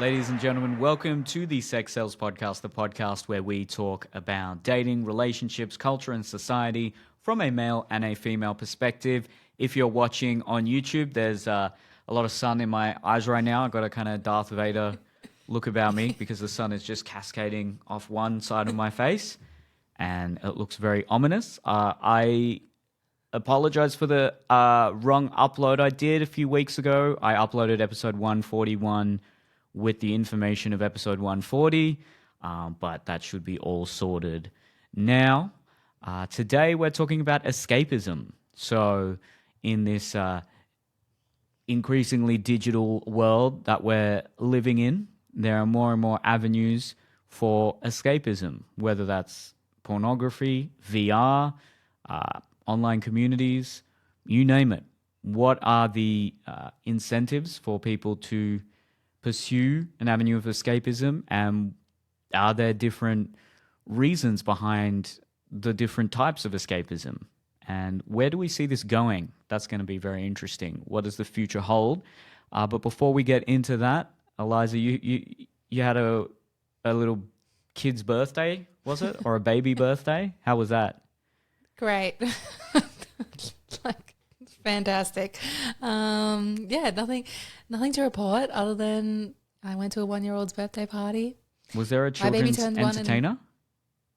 Ladies and gentlemen, welcome to the Sex Sells Podcast, the podcast where we talk about dating, relationships, culture, and society from a male and a female perspective. If you're watching on YouTube, there's a lot of sun in my eyes right now. I've got a kind of Darth Vader look about me because the sun is just cascading off one side of my face, and it looks very ominous. I apologize for the wrong upload I did a few weeks ago. I uploaded episode 141 with the information of episode 140, but that should be all sorted now. Today we're talking about escapism. So in this increasingly digital world that we're living in, there are more and more avenues for escapism, whether that's pornography, VR, online communities, you name it. What are the incentives for people to pursue an avenue of escapism, and are there different reasons behind the different types of escapism? And where do we see this going? That's going to be very interesting. What does the future hold? But before we get into that, Eliza, you had a little kid's birthday, was it? Or a baby birthday? How was that? Great. Fantastic. Nothing to report other than I went to a 1-year-old's birthday party. Was there a children's entertainer?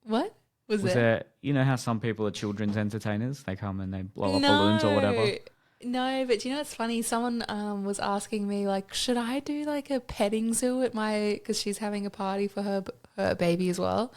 What? Was there? You know how some people are children's entertainers? They come and they blow up balloons or whatever. No, but you know what's funny? Someone was asking me, like, should I do like a petting zoo at because she's having a party for her baby as well.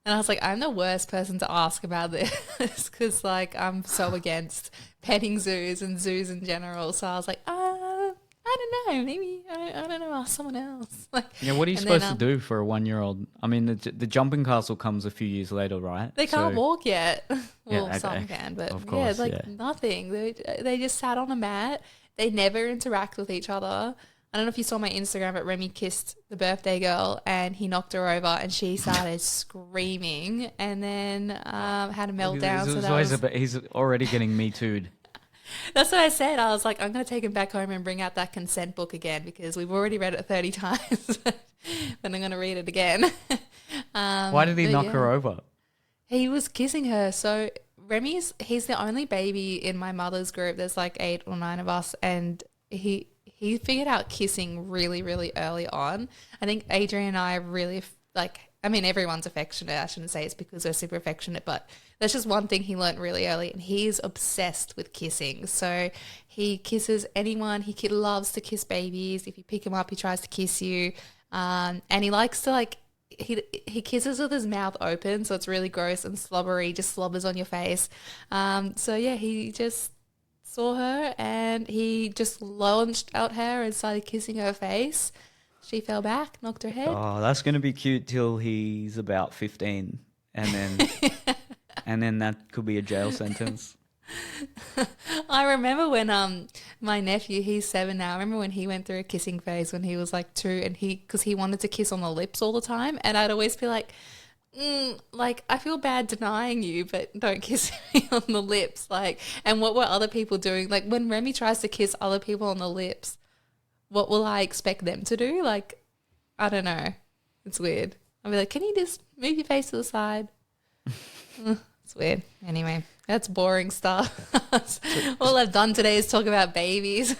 And I was like, I'm the worst person to ask about this because, like, I'm so against petting zoos and zoos in general. So I was like, I don't know. Maybe, I don't know, ask someone else. Like, yeah, what are you supposed to do for a 1-year-old? I mean, the jumping castle comes a few years later, right? They can't walk yet. Well, yeah, okay. Some can, but of course, nothing. They just sat on a mat. They never interact with each other. I don't know if you saw my Instagram, but Remy kissed the birthday girl and he knocked her over and she started screaming and then had a meltdown. He's already getting me too'd. That's what I said. I was like, I'm going to take him back home and bring out that consent book again because we've already read it 30 times. Then I'm going to read it again. Why did he knock her over? He was kissing her. So he's the only baby in my mother's group. There's like 8 or 9 of us, and he figured out kissing really, really early on. I think Adrian and I really everyone's affectionate. I shouldn't say it's because we're super affectionate, but that's just one thing he learned really early, and he's obsessed with kissing. So he kisses anyone. He loves to kiss babies. If you pick him up, he tries to kiss you. And he likes to he kisses with his mouth open, so it's really gross and slobbery, just slobbers on your face. He just saw her and he just launched at her and started kissing her face. She fell back, knocked her head. Oh, that's going to be cute till he's about 15, and then and then that could be a jail sentence. I remember when my nephew, he's 7 now. I remember when he went through a kissing phase when he was like 2, and because he wanted to kiss on the lips all the time, and I'd always be like, I feel bad denying you, but don't kiss me on the lips. And what were other people doing? Like, when Remy tries to kiss other people on the lips, what will I expect them to do? Like, I don't know. It's weird. I'll be like, can you just move your face to the side? It's weird. Anyway, that's boring stuff. All I've done today is talk about babies.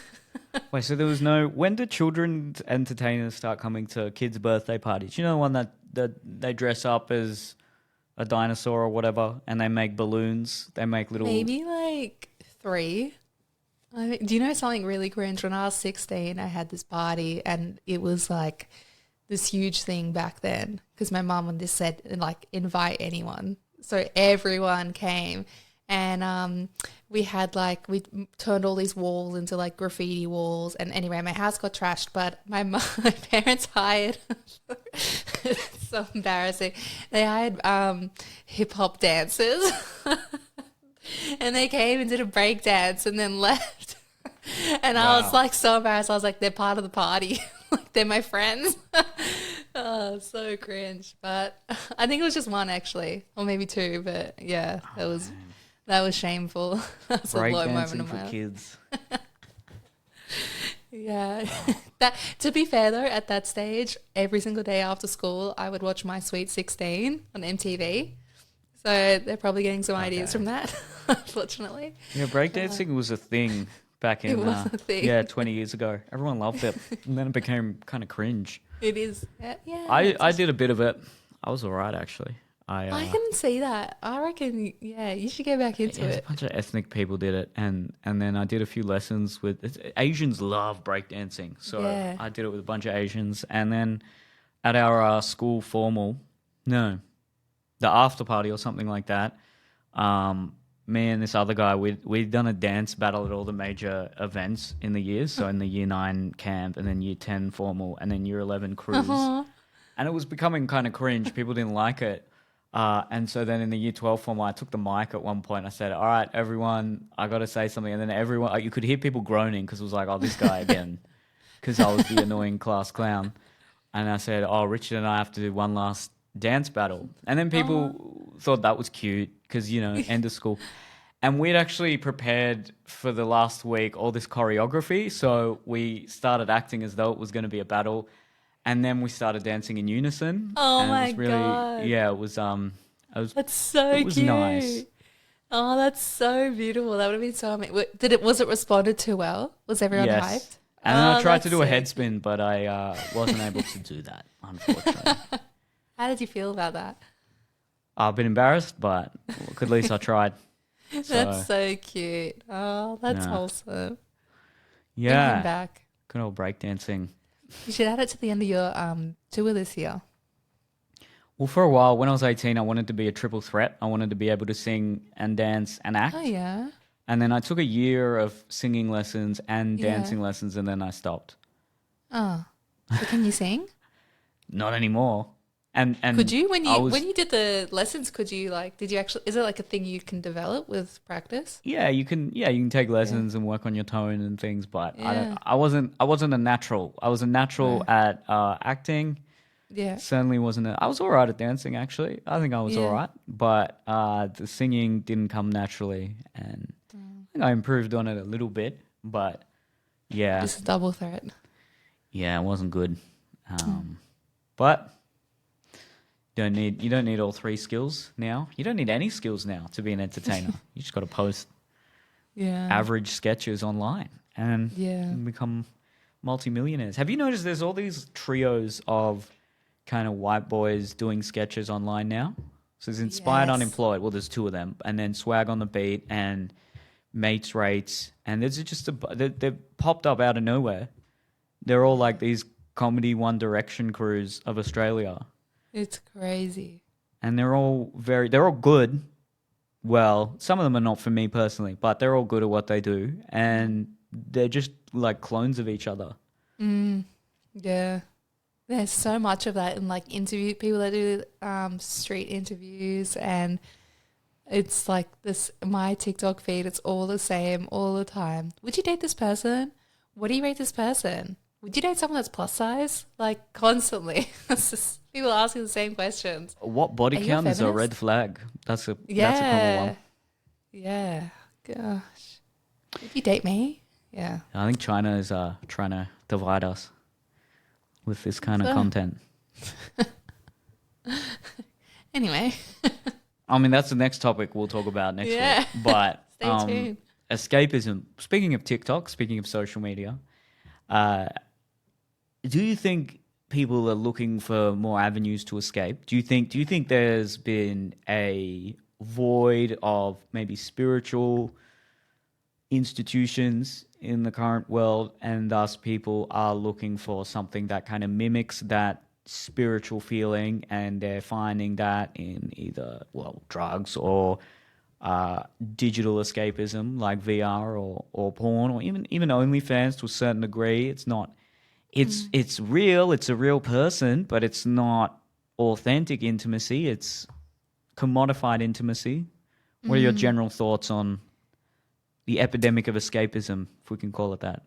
Wait, so there was when did children's entertainers start coming to kids' birthday parties? You know the one that they dress up as a dinosaur or whatever, and they make balloons. They make little... Maybe like 3. Do you know something really cringe? When I was 16, I had this party, and it was like this huge thing back then because my mum just said, like, invite anyone. So everyone came, and we turned all these walls into like graffiti walls. And anyway, my house got trashed, but my parents hired... It's so embarrassing. They hired hip hop dancers. And they came and did a break dance and then left. And wow. I was like so embarrassed. I was like, they're part of the party. Like, they're my friends. Oh, so cringe. But I think it was just 1 actually, or maybe 2. But yeah, that was shameful. That's a low moment of my life. Kids. Yeah. That, to be fair though, at that stage, every single day after school, I would watch My Sweet 16 on MTV. So they're probably getting some ideas from that, unfortunately. Yeah, breakdancing was a thing back It in, was a thing. 20 years ago. Everyone loved it. And then it became kind of cringe. It is. Yeah. I did a bit of it. I was all right, actually. I can see that. I reckon, yeah, you should go back into a it. bunch of ethnic people did it. And then I did a few lessons with... Asians love breakdancing. So Yeah. I did it with a bunch of Asians. And then at our school formal... No, the after party or something like that, me and this other guy, we'd done a dance battle at all the major events in the years. So in the year 9 camp and then year 10 formal and then year 11 cruise. And it was becoming kind of cringe. People didn't like it. And so then in the year 12 formal, I took the mic at one point. I said, all right, everyone, I got to say something. And then everyone, you could hear people groaning because it was like, oh, this guy again. Because I was the annoying class clown. And I said, oh, Richard and I have to do one last dance battle. And then people thought that was cute because, end of school. And we'd actually prepared for the last week all this choreography. So we started acting as though it was going to be a battle. And then we started dancing in unison. Oh and my it was really, God. Yeah, it was That's so it was cute. nice. Oh, that's so beautiful. That would have been so amazing. Was it responded to well? Was everyone Yes. hyped? And then I tried that's to do a sick. head spin, but I wasn't able to do that, unfortunately. How did you feel about that? I've been embarrassed, but look, at least I tried. That's so cute. Oh, that's Yeah. wholesome. Yeah. Thinking back. Good old breakdancing. You should add it to the end of your tour this year. Well, for a while, when I was 18, I wanted to be a triple threat. I wanted to be able to sing and dance and act. Oh, yeah. And then I took a year of singing lessons and Yeah. dancing lessons, and then I stopped. Oh. So can you sing? Not anymore. And Could you when I was- you did the lessons? Could you did you actually? Is it like a thing you can develop with practice? Yeah, you can take lessons and work on your tone and things, but Yeah. I wasn't a natural. I was a natural at acting. Yeah. Certainly wasn't. I was all right at dancing, actually. I think I was Yeah. all right, but the singing didn't come naturally, and I think I improved on it a little bit, but yeah, It's a double threat. yeah, it wasn't good. But you don't need all 3 skills now. You don't need any skills now to be an entertainer. You just got to post Yeah. average sketches online and Yeah. become multimillionaires. Have you noticed there's all these trios of kind of white boys doing sketches online now? So there's Inspired Yes. Unemployed. Well, there's 2 of them. And then Swag on the Beat and Mates Rates. And there's just they've popped up out of nowhere. They're all like these comedy One Direction crews of Australia. It's crazy. And they're all good. Well, some of them are not for me personally, but they're all good at what they do. And they're just like clones of each other. Yeah. There's so much of that in like interview people that do street interviews, and it's like this my TikTok feed, it's all the same all the time. Would you date this person? What do you rate this person? Would you date someone that's plus size? Like constantly. It's just people asking the same questions. What body Are you a count is a feminist? red flag? That's a Yeah. common one. Yeah. Gosh. Would you date me? Yeah. I think China is trying to divide us with this kind of So- content. Anyway. I mean, that's the next topic we'll talk about next Yeah. week. But Stay tuned. escapism. Speaking of TikTok, speaking of social media, do you think people are looking for more avenues to escape? Do you think there's been a void of maybe spiritual institutions in the current world, and thus people are looking for something that kind of mimics that spiritual feeling, and they're finding that in either drugs or digital escapism like VR or porn, or even OnlyFans to a certain degree? It's not. It's real. It's a real person, but it's not authentic intimacy. It's commodified intimacy. What are your general thoughts on the epidemic of escapism, if we can call it that?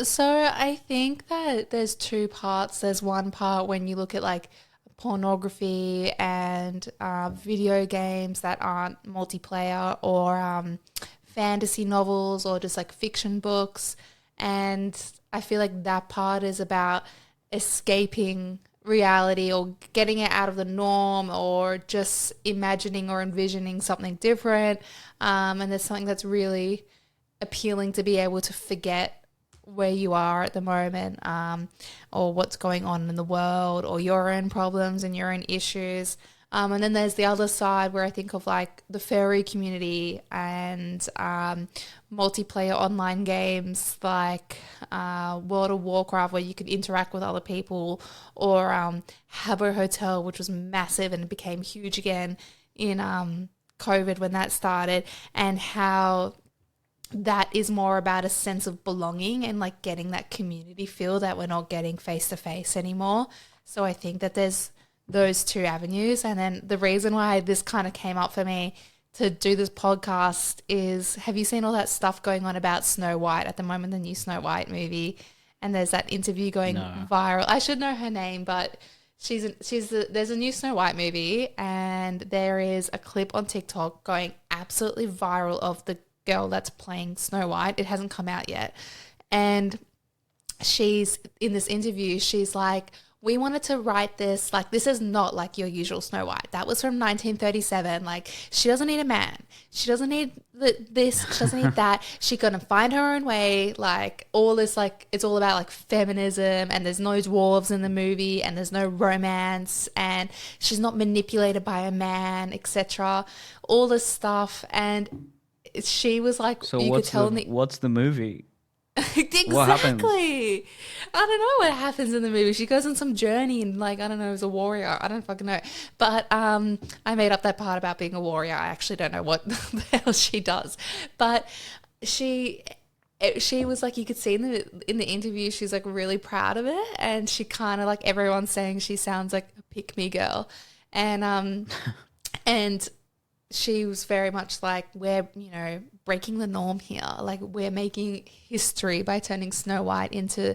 So I think that there's 2 parts. There's one part when you look at like pornography and video games that aren't multiplayer, or fantasy novels, or just like fiction books. And I feel like that part is about escaping reality or getting it out of the norm or just imagining or envisioning something different. And there's something that's really appealing to be able to forget where you are at the moment, or what's going on in the world, or your own problems and your own issues. And then there's the other side where I think of like the furry community and multiplayer online games like World of Warcraft, where you could interact with other people, or Habbo Hotel, which was massive and became huge again in COVID when that started, and how that is more about a sense of belonging and like getting that community feel that we're not getting face to face anymore. So I think that there's those two avenues. And then the reason why this kind of came up for me to do this podcast is, have you seen all that stuff going on about Snow White at the moment, the new Snow White movie? And there's that interview going viral. I should know her name, but there's a new Snow White movie, and there is a clip on TikTok going absolutely viral of the girl that's playing Snow White. It hasn't come out yet. And she's in this interview, she's like, we wanted to write this, like, this is not like your usual Snow White. That was from 1937. Like, she doesn't need a man. She doesn't need this. She doesn't need that. She's going to find her own way. Like, all this, like, it's all about, like, feminism, and there's no dwarves in the movie, and there's no romance, and she's not manipulated by a man, etc. All this stuff. And she was like, so you could tell what's the movie? Exactly. What happens? I don't know what happens in the movie. She goes on some journey and, like, I don't know, as a warrior. I don't fucking know. But I made up that part about being a warrior. I actually don't know what the hell she does. But she was like, you could see in the interview, she's like really proud of it, and she kind of, like, everyone's saying she sounds like a pick-me girl, and she was very much like, we're, you know, breaking the norm here. Like, we're making history by turning Snow White into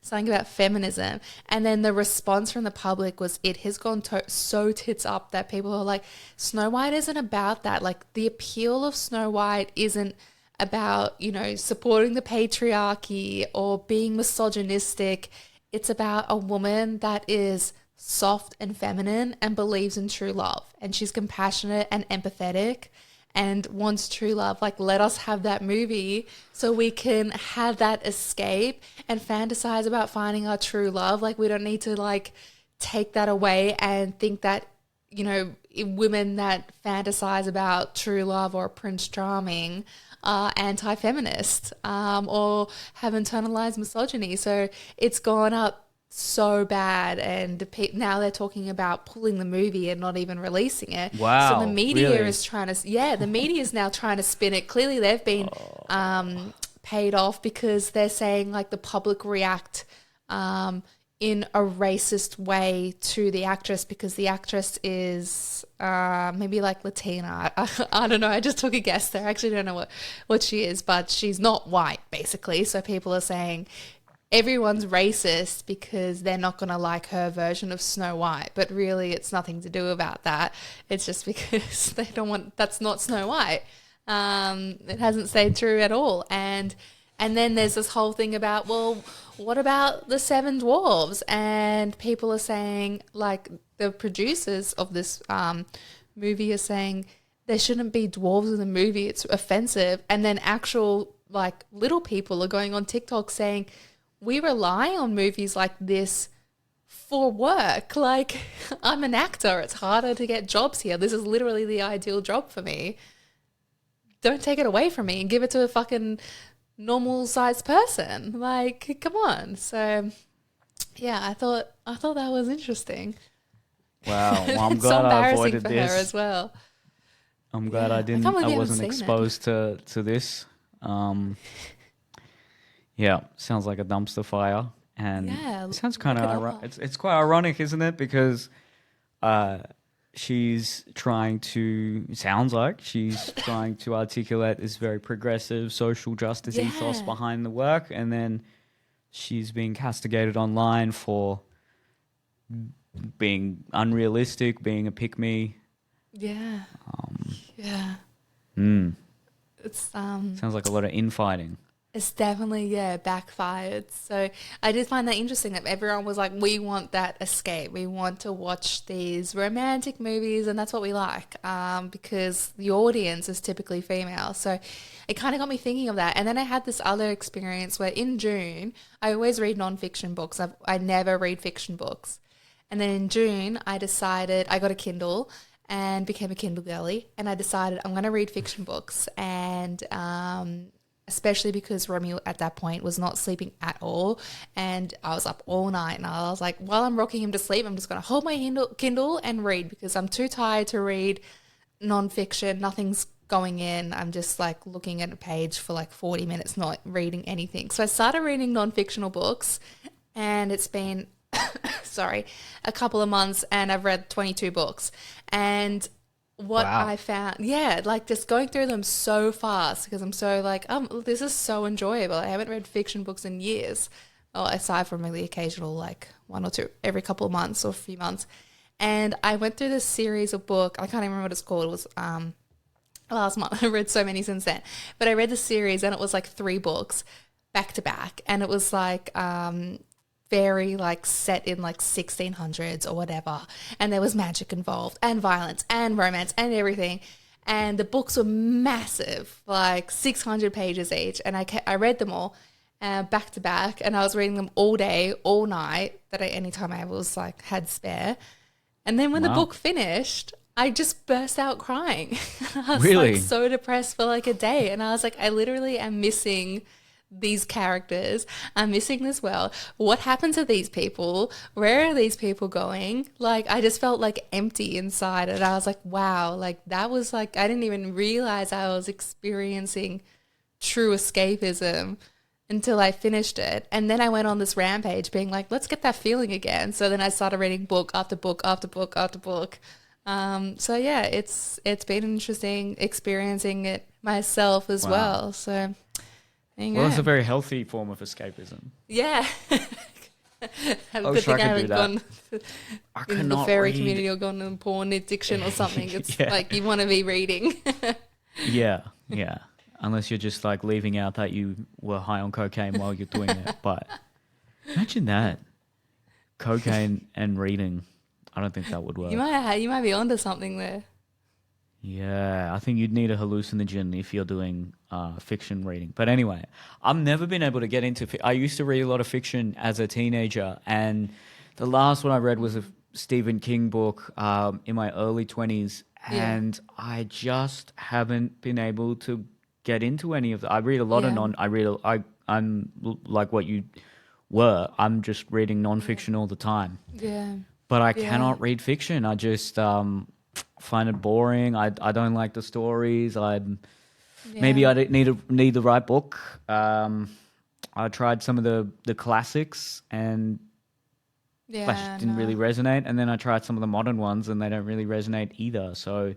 something about feminism. And then the response from the public was, it has gone so tits up that people are like, Snow White isn't about that. Like, the appeal of Snow White isn't about, you know, supporting the patriarchy or being misogynistic. It's about a woman that is soft and feminine and believes in true love, and she's compassionate and empathetic and wants true love. Like, let us have that movie so we can have that escape and fantasize about finding our true love. Like, we don't need to, like, take that away and think that, you know, women that fantasize about true love or Prince Charming are anti-feminist, or have internalized misogyny. So it's gone up so bad, and now they're talking about pulling the movie and not even releasing it. Wow. So the media really? is trying to, the media is now trying to spin it. Clearly they've been paid off, because they're saying, like, the public react in a racist way to the actress, because the actress is maybe like Latina. I don't know. I just took a guess there. I actually don't know what she is, but she's not white, basically. So people are saying everyone's racist because they're not going to like her version of Snow White. But really, it's nothing to do about that. It's just because they don't want, that's not Snow White. It hasn't stayed true at all. And then there's this whole thing about, well, what about the Seven Dwarves? And people are saying, like, the producers of this movie are saying there shouldn't be dwarves in the movie. It's offensive. And then actual, like, little people are going on TikTok saying, we rely on movies like this for work. Like, I'm an actor. It's harder to get jobs here. This is literally the ideal job for me. Don't take it away from me and give it to a fucking normal sized person. Like, come on. So yeah, I thought that was interesting. Wow. Well, I'm It's so glad I embarrassing avoided for this her as well. I'm glad I wasn't exposed to this. Yeah, sounds like a dumpster fire, and it sounds kind of it's quite ironic, isn't it? Because she's trying to articulate this very progressive social justice ethos behind the work, and then she's being castigated online for being unrealistic, being a pick-me. Yeah. It sounds like a lot of infighting. It's definitely, yeah, backfired. So I did find that interesting that everyone was like, we want that escape. We want to watch these romantic movies, and that's what we like, because the audience is typically female. So it kind of got me thinking of that. And then I had this other experience where in June, I always read nonfiction books. I never read fiction books. And then in June, I decided I got a Kindle and became a Kindle girly, and I decided I'm going to read fiction books. And especially because Romeo at that point was not sleeping at all, and I was up all night, and I was like, while I'm rocking him to sleep, I'm just going to hold my Kindle and read, because I'm too tired to read nonfiction. Nothing's going in. I'm just like looking at a page for like 40 minutes, not reading anything. So I started reading nonfictional books, and it's been sorry, a couple of months, and I've read 22 books. And what Wow. I found, yeah, like just going through them so fast, because I'm so like, this is so enjoyable. I haven't read fiction books in years, well, aside from the occasional like one or two every couple of months or a few months. And I went through this series of book. I can't even remember what it's called. It was last month. I read so many since then, but I read the series, and it was like 3 books back to back, and it was like very like set in like 1600s or whatever, and there was magic involved and violence and romance and everything, and the books were massive, like 600 pages each, and I read them all back to back, and I was reading them all day, all night, anytime I was like had spare. And then when the book finished, I just burst out crying. I was Really? like so depressed for like a day, and I was like, I literally am missing these characters. I'm missing this world. What happened to these people? Where are these people going? Like, I just felt like empty inside, and I was like, wow, like that was like, I didn't even realize I was experiencing true escapism until I finished it. And then I went on this rampage being like, let's get that feeling again. So then I started reading book after book after book after book. So yeah, it's been interesting experiencing it myself as well. So Well, it's a very healthy form of escapism. yeah. I wish I could do that. I in the cannot fairy read. community, or gone in porn addiction or something. It's Yeah. like you want to be reading. Yeah. Unless you're just like leaving out that you were high on cocaine while you're doing it. But imagine that. Cocaine and reading. I don't think that would work. You might be onto something there. Yeah, I think you'd need a hallucinogen if you're doing fiction reading. But anyway, I've never been able to get into I used to read a lot of fiction as a teenager, and the last one I read was a Stephen King book in my early 20s, and I just haven't been able to get into any of that. I read a lot of I'm like what you were. I'm just reading nonfiction all the time. Yeah. But I cannot read fiction. I just find it boring. I don't like the stories. Maybe I didn't need the right book. I tried some of the classics, and that didn't really resonate. And then I tried some of the modern ones, and they don't really resonate either. So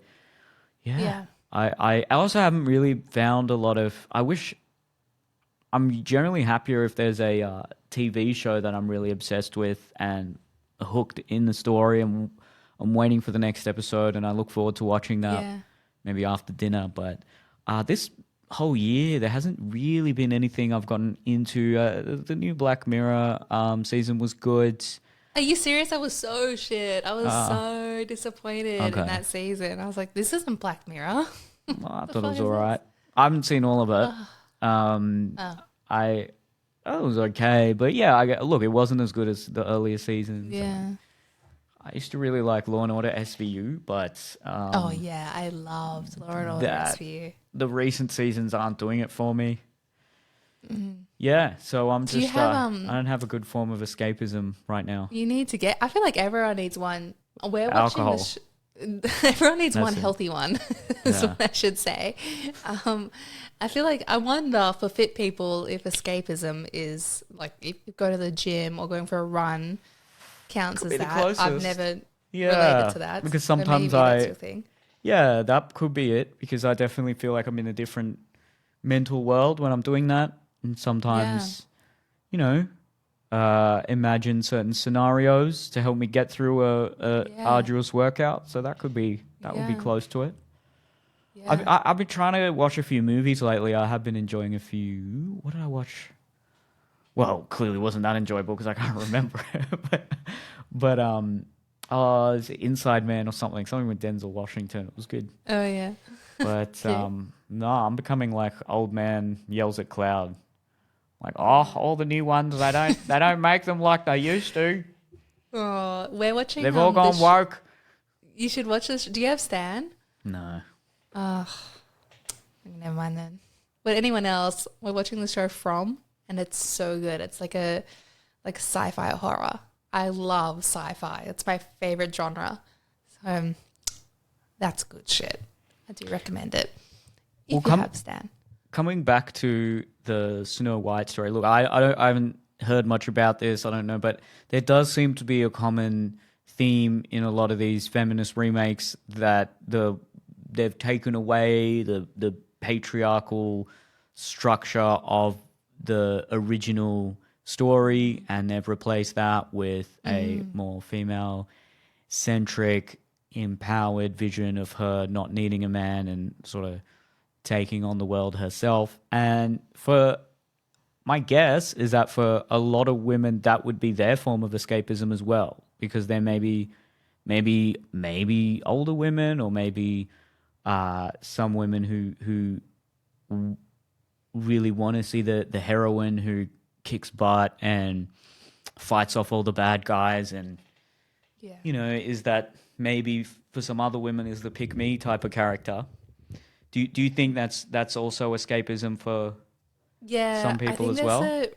I also haven't really found a lot of. I'm generally happier if there's a TV show that I'm really obsessed with and hooked in the story, and I'm waiting for the next episode, and I look forward to watching that maybe after dinner. But this whole year, there hasn't really been anything I've gotten into. The new Black Mirror season was good. Are you serious? I was so shit. I was so disappointed in that season. I was like, this isn't Black Mirror. Well, I thought it was all right. I haven't seen all of it. I thought it was okay, but look, it wasn't as good as the earlier seasons. Yeah. I used to really like Law and Order SVU, but I loved Law and Order SVU. The recent seasons aren't doing it for me. Mm-hmm. Yeah, so I'm just I don't have a good form of escapism right now. You need to get. I feel like everyone needs one. We're Alcohol. watching everyone needs one it. healthy one. Is what I should say. I feel like I wonder for fit people if escapism is like if you go to the gym or going for a run counts as that. Closest. I've never related to that because so sometimes that's your thing. Yeah, that could be it, because I definitely feel like I'm in a different mental world when I'm doing that, and sometimes imagine certain scenarios to help me get through a arduous workout. So that would be close to it. I've been trying to watch a few movies lately. I have been enjoying a few. What did I watch? Well, clearly wasn't that enjoyable because I can't remember it. But is it Inside Man or something with Denzel Washington. It was good. Oh yeah. But Yeah. no, I'm becoming like old man yells at cloud. Like, oh, all the new ones, they don't make them like they used to. Oh, we're watching. They've all gone woke. You should watch this. Do you have Stan? No. Oh, never mind then. But anyone else? We're watching the show From, and it's so good. It's like a sci-fi horror. I love sci-fi. It's my favorite genre. So that's good shit. I do recommend it. If you have Stan. Coming back to the Snow White story, look, I haven't heard much about this. I don't know, but there does seem to be a common theme in a lot of these feminist remakes that they've taken away the patriarchal structure of the original story and they've replaced that with a more female-centric, empowered vision of her not needing a man and sort of taking on the world herself. And for my guess is that for a lot of women, that would be their form of escapism as well, because there may be older women or maybe some women who really want to see the heroine who kicks butt and fights off all the bad guys and is that maybe for some other women is the pick me type of character. Do you think that's also escapism for some people as well? I think there's a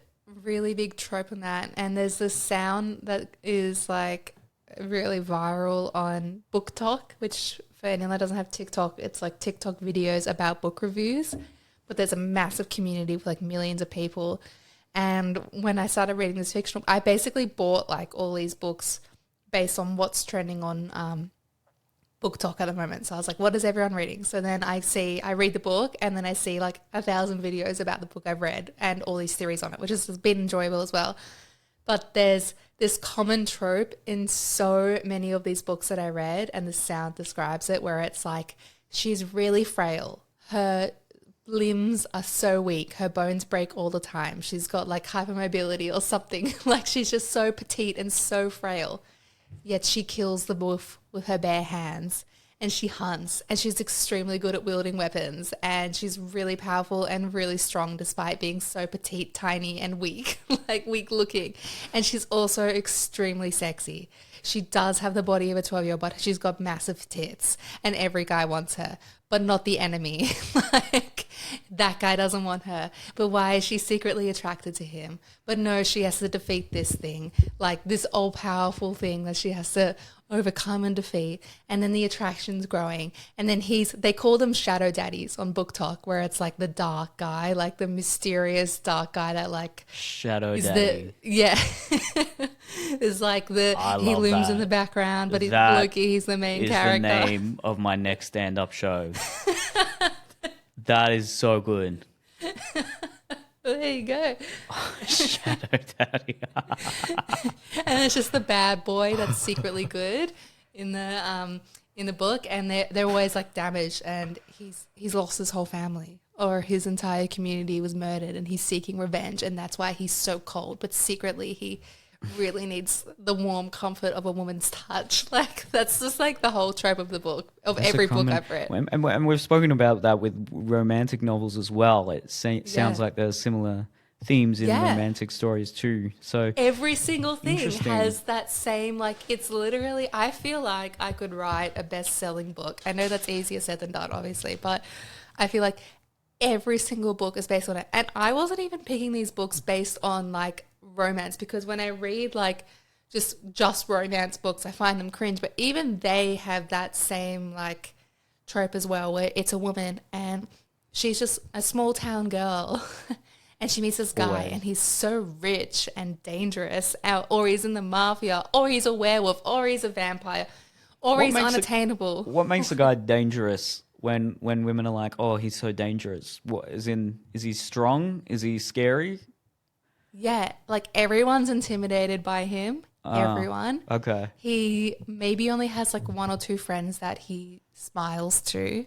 really big trope in that, and there's this sound that is like really viral on Book Talk, which for anyone that doesn't have TikTok, it's like TikTok videos about book reviews, but there's a massive community with like millions of people. And when I started reading this fictional, I basically bought like all these books based on what's trending on Book Talk at the moment. So I was like, what is everyone reading? So then I read the book and then I see like 1,000 videos about the book I've read and all these theories on it, which has been enjoyable as well. But there's this common trope in so many of these books that I read, and the sound describes it, where it's like she's really frail. Her limbs are so weak. Her bones break all the time. She's got like hypermobility or something. Like she's just so petite and so frail. Yet she kills the wolf with her bare hands, and she hunts, and she's extremely good at wielding weapons, and she's really powerful and really strong despite being so petite, tiny, and weak, like weak looking. And she's also extremely sexy. She does have the body of a 12-year-old, but she's got massive tits, and every guy wants her, but not the enemy. Like, that guy doesn't want her. But why is she secretly attracted to him? But no, she has to defeat this thing, like this all-powerful thing that she has to overcome and defeat. And then the attraction's growing. And then they call them shadow daddies on Book Talk, where it's like the dark guy, like the mysterious dark guy that like shadow daddy. Is like he looms in the background, but he's the main character. Is the name of my next stand-up show. That is so good. There you go. Shadow daddy. And it's just the bad boy that's secretly good in the book, and they're always like damaged, and he's lost his whole family, or his entire community was murdered, and he's seeking revenge, and that's why he's so cold. But secretly, he really needs the warm comfort of a woman's touch. Like that's just like the whole trope of the book, of every book I've read. And we've spoken about that with romantic novels as well. It sounds like there's similar themes in romantic stories too. So every single thing has that same, like, it's literally, I feel like I could write a best-selling book. I know that's easier said than done, obviously, but I feel like every single book is based on it. And I wasn't even picking these books based on like romance, because when I read like just romance books, I find them cringe. But even they have that same like trope as well, where it's a woman and she's just a small town girl and she meets this guy and he's so rich and dangerous, or he's in the mafia, or he's a werewolf, or he's a vampire, or he's unattainable. What makes a guy dangerous when women are like, oh, he's so dangerous? What, is he strong? Is he scary? Yeah, like everyone's intimidated by him. everyone. Okay. He maybe only has like one or two friends that he smiles to.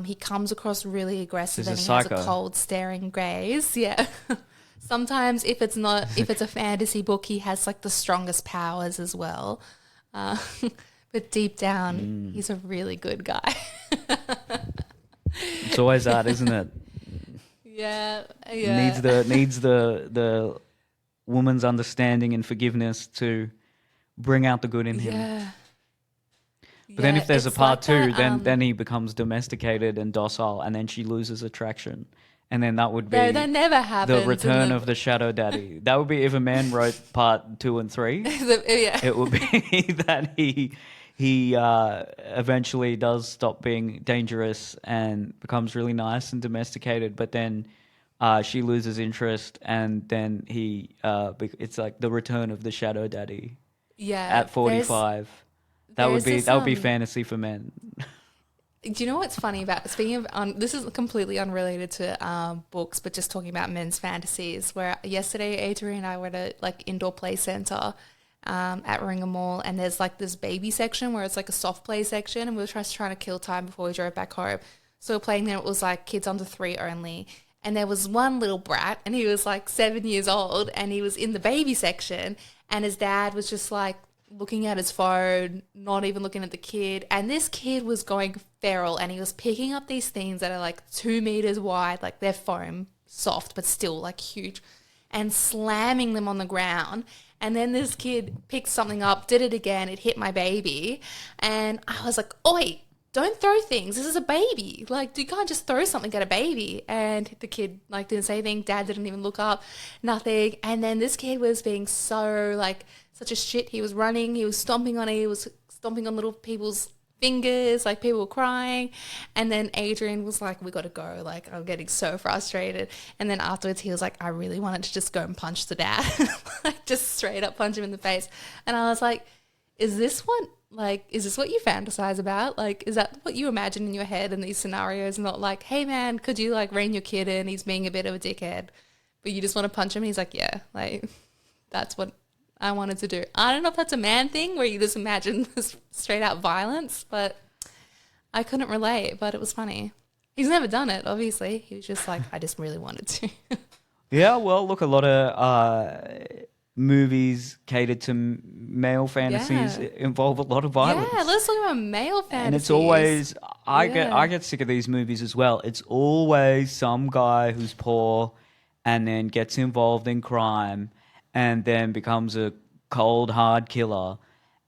He comes across really aggressive He's a and he has psycho. a cold staring gaze. Yeah. Sometimes if it's a fantasy book, he has like the strongest powers as well. Uh, but deep down, he's a really good guy. It's always that, isn't it? Yeah. Needs the woman's understanding and forgiveness to bring out the good in him. Yeah. But then if there's a it's part like two, that, then he becomes domesticated and docile, and then she loses attraction. And then that would be no, that never happens. the return of the shadow daddy. That would be if a man wrote part 2 and 3. Yeah. It would be that he eventually does stop being dangerous and becomes really nice and domesticated, but then she loses interest, and then it's like the return of the shadow daddy at 45. That would be fantasy for men. Do you know what's funny about speaking of? This is completely unrelated to books, but just talking about men's fantasies. Where yesterday, Adrian and I were at a like indoor play center at Ringham Mall, and there's like this baby section where it's like a soft play section, and we were just trying to kill time before we drove back home. So we're playing there. It was like kids under 3 only, and there was one little brat, and he was like 7 years old, and he was in the baby section, and his dad was just like looking at his phone, not even looking at the kid. And this kid was going feral, and he was picking up these things that are like 2 meters wide, like they're foam, soft, but still like huge, and slamming them on the ground. And then this kid picked something up, did it again, it hit my baby. And I was like, oi, don't throw things. This is a baby. Like, you can't just throw something at a baby. And the kid like didn't say anything. Dad didn't even look up, nothing. And then this kid was being so like such a shit. He was running, he was stomping on it, he was stomping on little people's fingers, like people were crying. And then Adrian was like, we got to go. Like, I'm getting so frustrated. And then afterwards he was like, I really wanted to just go and punch the dad. Like, just straight up punch him in the face. And I was like, is this what you fantasize about? Like, is that what you imagine in your head in these scenarios? Not like, hey man, could you like rein your kid in? He's being a bit of a dickhead, but you just want to punch him. And he's like, yeah, like that's what I wanted to do. I don't know if that's a man thing where you just imagine this straight out violence, but I couldn't relate, but it was funny. He's never done it, obviously. He was just like, I just really wanted to. Yeah, well, look, a lot of movies catered to male fantasies involve a lot of violence. Yeah, let's talk about male fantasies. And it's always, I get sick of these movies as well. It's always some guy who's poor and then gets involved in crime and then becomes a cold, hard killer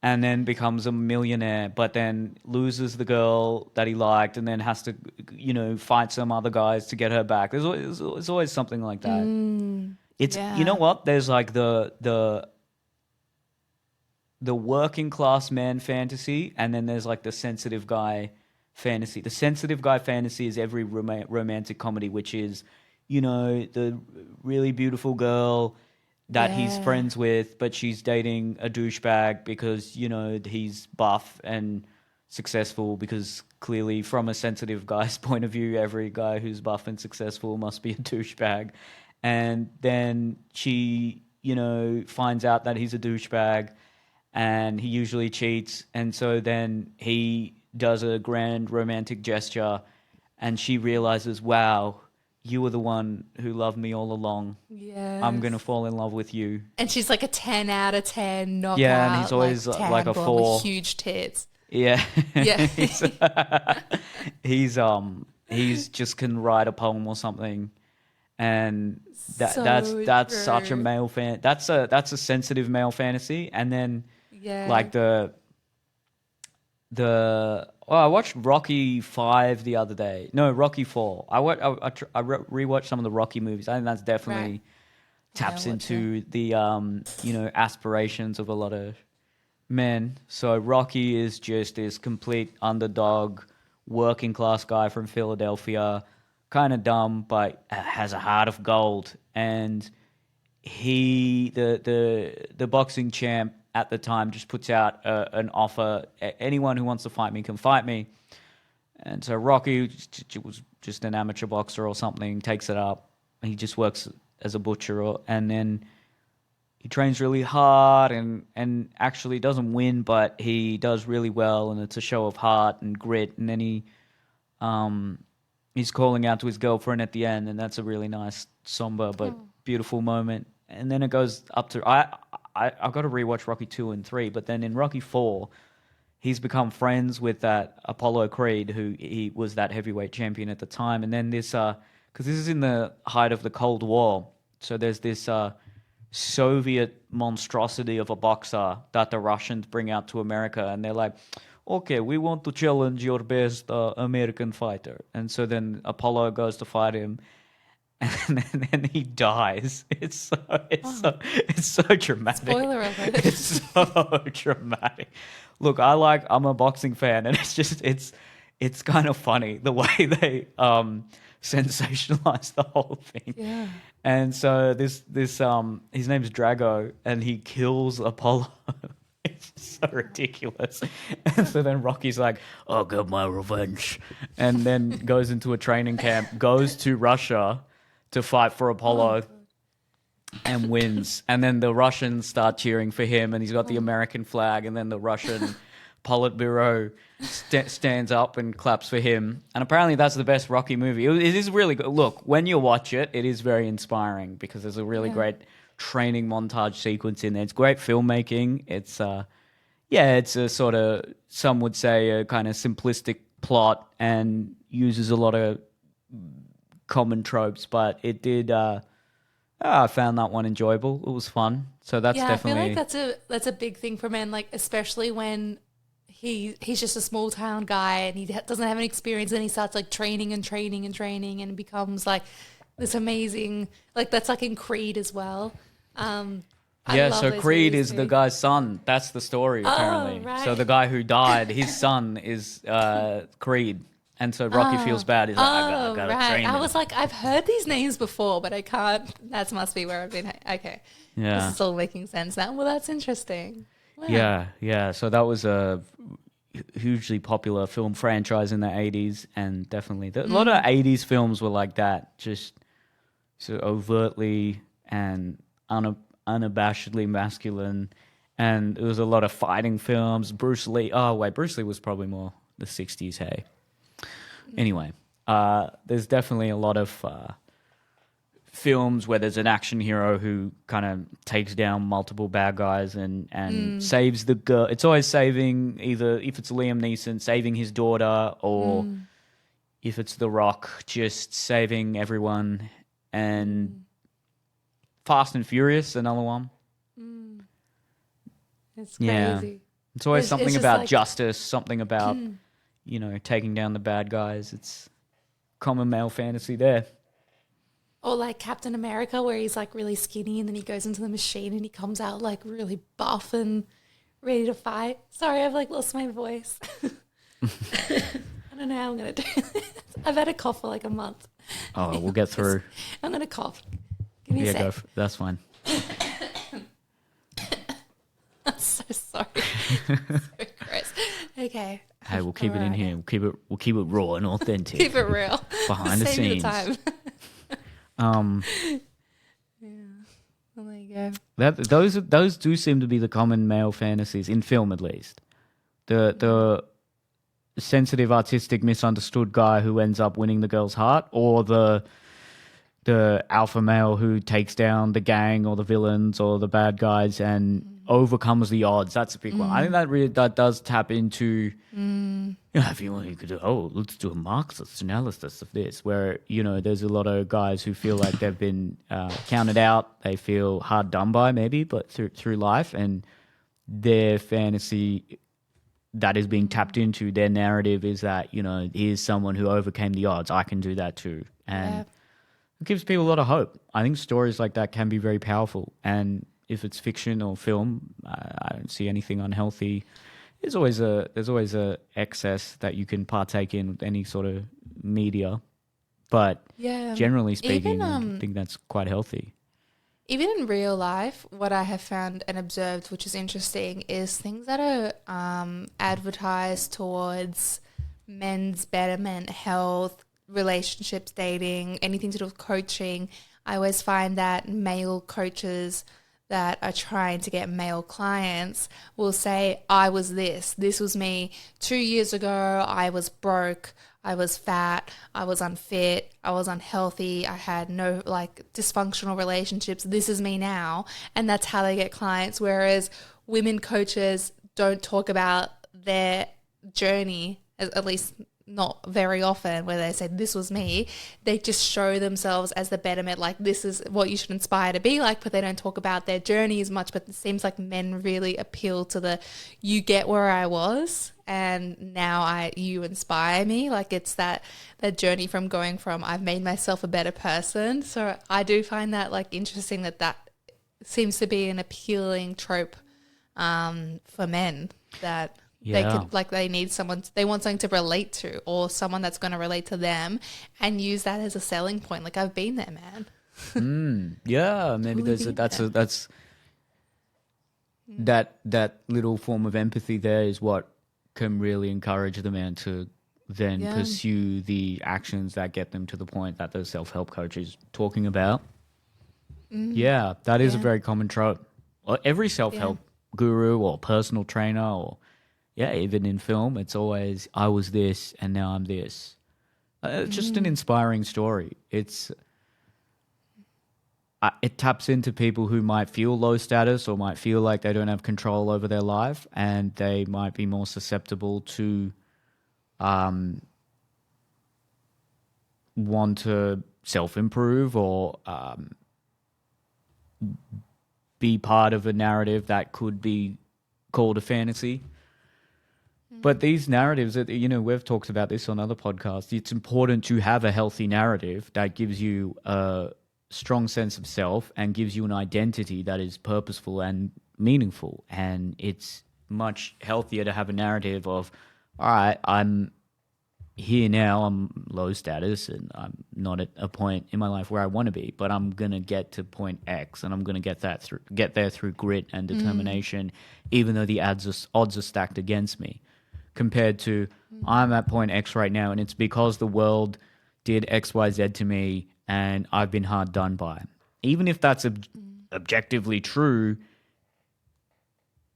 and then becomes a millionaire, but then loses the girl that he liked and then has to, fight some other guys to get her back. There's always something like that. You know what? There's like the working class man fantasy, and then there's like the sensitive guy fantasy. The sensitive guy fantasy is every romantic comedy, which is, the really beautiful girl that he's friends with, but she's dating a douchebag because, he's buff and successful, because clearly from a sensitive guy's point of view, every guy who's buff and successful must be a douchebag. And then she, finds out that he's a douchebag and he usually cheats. And so then he does a grand romantic gesture and she realizes, wow, you were the one who loved me all along. Yeah. I'm going to fall in love with you. And she's like a 10 out of 10 knockout. Yeah, and he's always like a 4. With huge tits. Yeah. Yeah. he's just can write a poem or something. And that's true. such a male fan. That's a sensitive male fantasy. And then like I watched Rocky 5 the other day. No, Rocky 4. I rewatched some of the Rocky movies. I think that's definitely taps into the aspirations of a lot of men. So Rocky is just this complete underdog, working class guy from Philadelphia, kind of dumb, but has a heart of gold. And he, the boxing champ at the time, just puts out an offer. Anyone who wants to fight me can fight me. And so Rocky was just an amateur boxer or something, takes it up. He just works as a butcher, and then he trains really hard and actually doesn't win, but he does really well, and it's a show of heart and grit. And then he's calling out to his girlfriend at the end, and that's a really nice, somber but beautiful moment. And then it goes up to I've got to rewatch Rocky 2 and 3, but then in Rocky 4, he's become friends with that Apollo Creed, who he was that heavyweight champion at the time. And then this, because this is in the height of the Cold War, so there's this Soviet monstrosity of a boxer that the Russians bring out to America, and they're like, okay, we want to challenge your best American fighter. And so then Apollo goes to fight him, and then he dies. It's so dramatic. Spoiler alert. It's so dramatic. Look, I'm a boxing fan, and it's kind of funny the way they sensationalize the whole thing. Yeah. And so this his name's Drago, and he kills Apollo. It's so ridiculous. And so then Rocky's like, I'll get my revenge. And then goes into a training camp, goes to Russia to fight for Apollo, and wins. And then the Russians start cheering for him, and he's got the American flag, and then the Russian Politburo stands up and claps for him. And apparently that's the best Rocky movie. It is really good. Look, when you watch it, it is very inspiring because there's a really great training montage sequence in there. It's great filmmaking. It's it's a sort of, some would say, a kind of simplistic plot and uses a lot of common tropes, but it did I found that one enjoyable. It was fun. So that's definitely, I feel like that's a big thing for men, like especially when he's just a small town guy and he doesn't have any experience, and he starts like training and becomes like this amazing, like that's like in Creed as well. So Creed is the guy's son. That's the story, apparently. Right. So the guy who died, his son is Creed. And so Rocky feels bad. He's like, I gotta train him. I was like, I've heard these names before, but I can't. That must be where I've been. Okay. Yeah. This is all making sense now. Well, that's interesting. Wow. Yeah. So that was a hugely popular film franchise in the 80s, and definitely a lot of 80s films were like that, just so overtly and unabashedly masculine. And there was a lot of fighting films. Bruce Lee. Oh, wait, Bruce Lee was probably more the 60s, hey? Anyway, there's definitely a lot of films where there's an action hero who kind of takes down multiple bad guys and saves the girl. It's always saving, either if it's Liam Neeson, saving his daughter, or if it's The Rock, just saving everyone. And Fast and Furious, another one. It's crazy. Yeah. It's always something about like, justice, something about, taking down the bad guys. It's common male fantasy there. Or like Captain America, where he's like really skinny and then he goes into the machine and he comes out like really buff and ready to fight. Sorry, I've like lost my voice. I don't know how I'm going to do this. I've had a cough for like a month. Oh, we'll get through. I'm going to cough. Give me a sec. That's fine. I'm so sorry. So gross. Okay. Hey, we'll keep it in here. We'll keep it raw and authentic. Keep it real. Behind the Save me scenes. the time. Yeah. Well, there you go. Those do seem to be the common male fantasies in film, at least. The sensitive, artistic, misunderstood guy who ends up winning the girl's heart, or the alpha male who takes down the gang or the villains or the bad guys and overcomes the odds. That's a big one. I think that does tap into, if you want, you could do, let's do a Marxist analysis of this, where, there's a lot of guys who feel like they've been counted out. They feel hard done by, maybe, but through life, and their fantasy that is being tapped into, their narrative is that, here's someone who overcame the odds. I can do that too. And it gives people a lot of hope. I think stories like that can be very powerful. And if it's fiction or film, I don't see anything unhealthy. There's always a excess that you can partake in with any sort of media. But generally speaking, I think that's quite healthy. Even in real life, what I have found and observed, which is interesting, is things that are advertised towards men's betterment, health, relationships, dating, anything to do with coaching. I always find that male coaches that are trying to get male clients will say, I was this was me 2 years ago, I was broke, I was fat, I was unfit, I was unhealthy, I had no like dysfunctional relationships, this is me now. And that's how they get clients. Whereas women coaches don't talk about their journey, at least not very often, where they say, this was me. They just show themselves as the betterment, like this is what you should inspire to be like, but they don't talk about their journey as much. But it seems like men really appeal to the, you get where I was and now you inspire me. Like it's that journey from going from I've made myself a better person. So I do find that like interesting that seems to be an appealing trope for men, that they could, like, they need someone, they want something to relate to, or someone that's going to relate to them and use that as a selling point. Like I've been there, man. Yeah, maybe that little form of empathy there is what can really encourage the man to then pursue the actions that get them to the point that the self-help coach is talking about. Yeah, that is a very common trope. Every self-help guru or personal trainer, or even in film, it's always, I was this and now I'm this. It's just an inspiring story. It taps into people who might feel low status or might feel like they don't have control over their life, and they might be more susceptible to want to self-improve or be part of a narrative that could be called a fantasy. But these narratives, we've talked about this on other podcasts. It's important to have a healthy narrative that gives you a strong sense of self and gives you an identity that is purposeful and meaningful. And it's much healthier to have a narrative of, all right, I'm here now, I'm low status and I'm not at a point in my life where I want to be, but I'm going to get to point X and I'm going to get there through grit and determination, even though the odds are stacked against me. Compared to I'm at point X right now and it's because the world did X, Y, Z to me and I've been hard done by. Even if that's objectively true,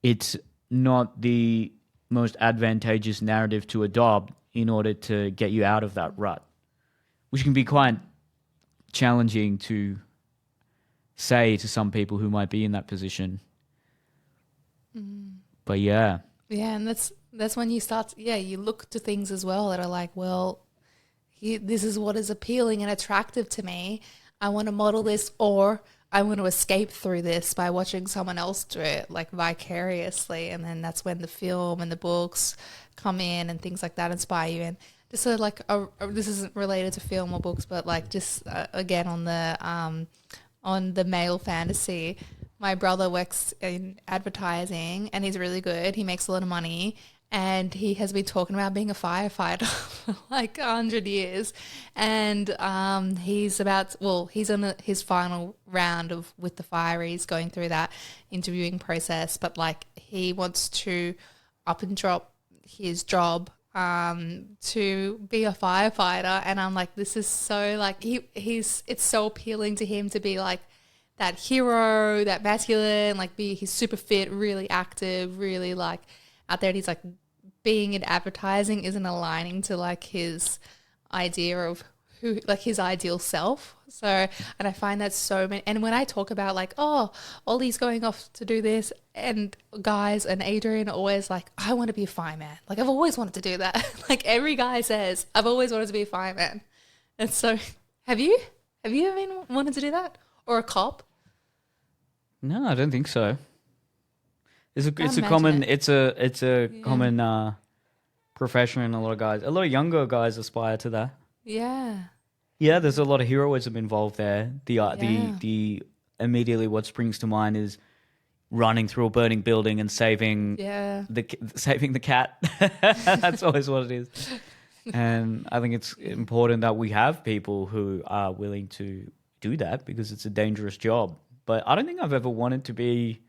it's not the most advantageous narrative to adopt in order to get you out of that rut, which can be quite challenging to say to some people who might be in that position. But yeah, and that's when you start, you look to things as well that are like, well, this is what is appealing and attractive to me. I want to model this, or I want to escape through this by watching someone else do it, like vicariously. And then that's when the film and the books come in and things like that inspire you. And just sort of like, this isn't related to film or books, but like just again on the male fantasy. My brother works in advertising and he's really good. He makes a lot of money. And he has been talking about being a firefighter for like 100 years. And he's on his final round with the fire. He's going through that interviewing process. But like he wants to up and drop his job to be a firefighter. And I'm like, this is so like, it's so appealing to him to be like that hero, that masculine, like he's super fit, really active, really like out there. And he's like, being in advertising isn't aligning to like his idea of who, like his ideal self. So, and I find that so many, and when I talk about like, oh, Ollie's going off to do this, and guys and Adrian are always like, I want to be a fireman. Like I've always wanted to do that. Like every guy says, I've always wanted to be a fireman. And so have you ever wanted to do that? Or a cop? No, I don't think so. It's a common profession, and a lot of younger guys aspire to that. Yeah. Yeah, there's a lot of heroism involved there. The immediately what springs to mind is running through a burning building and saving the cat. That's always what it is. And I think it's important that we have people who are willing to do that, because it's a dangerous job. But I don't think I've ever wanted to be